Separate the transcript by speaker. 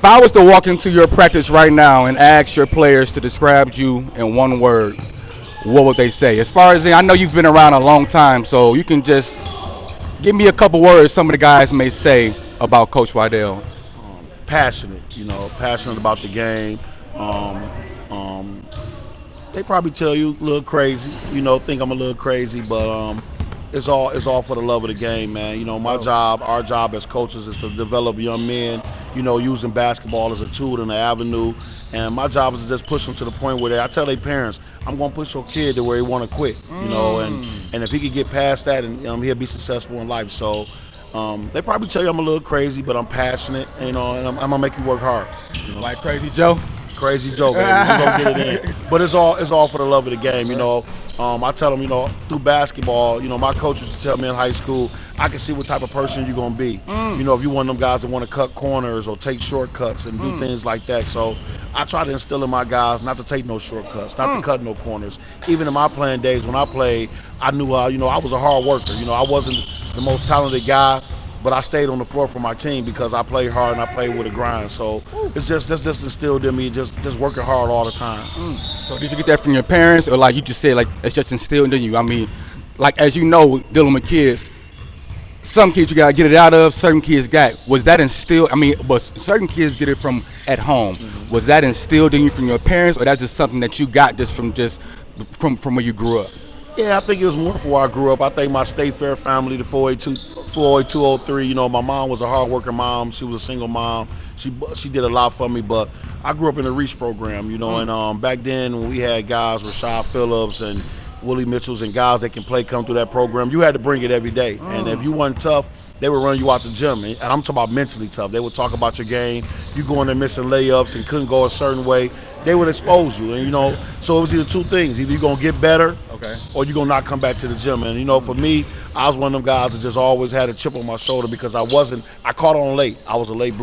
Speaker 1: If I was to walk into your practice right now and ask your players to describe you in one word, what would they say? As far as I know, you've been around a long time, so you can just give me a couple words some of the guys may say about Coach Wydell.
Speaker 2: Passionate, passionate about the game. Um, um, they probably tell you a little crazy, think I'm a little crazy, but it's all for the love of the game, man. My job, our job as coaches is to develop young men, using basketball as a tool and an avenue. And my job is to just push them to the point where I tell their parents, I'm going to push your kid to where he want to quit, and if he could get past that, and he'll be successful in life. So they probably tell you I'm a little crazy, but I'm passionate, and I'm gonna make you work hard. You know,
Speaker 1: Like Crazy Joe?
Speaker 2: Crazy joke, baby. We're gonna get it in. But it's all for the love of the game, I tell them, through basketball, my coach used to tell me in high school, I can see what type of person you're gonna be. If you're one of them guys that want to cut corners or take shortcuts and do things like that. So I try to instill in my guys not to take no shortcuts, not to cut no corners. Even in my playing days when I played, I knew, I was a hard worker. I wasn't the most talented guy, but I stayed on the floor for my team because I played hard and I played with a grind. So it's just instilled in me, just working hard all the time.
Speaker 1: So did you get that from your parents, or like you just said, like it's just instilled in you? I mean, like as you know, dealing with kids, some kids you gotta get it out of, certain kids got. Was that instilled? I mean, but certain kids get it from at home. Was that instilled in you from your parents, or that's just something that you got just from where you grew up?
Speaker 2: Yeah, I think it was more for where I grew up. I think my State Fair family, the 48203, my mom was a hard working mom. She was a single mom. She did a lot for me, but I grew up in the Reach program, and back then when we had guys, Rashad Phillips and Willie Mitchells and guys that can play come through that program, you had to bring it every day. And if you wasn't tough, they would run you out the gym. And I'm talking about mentally tough. They would talk about your game. You going there missing layups and couldn't go a certain way. They would expose you. And, so it was either two things. Either you're going to get better
Speaker 1: Okay.
Speaker 2: or you're going to not come back to the gym. And, for me, I was one of them guys that just always had a chip on my shoulder because I caught on late. I was a late bloomer.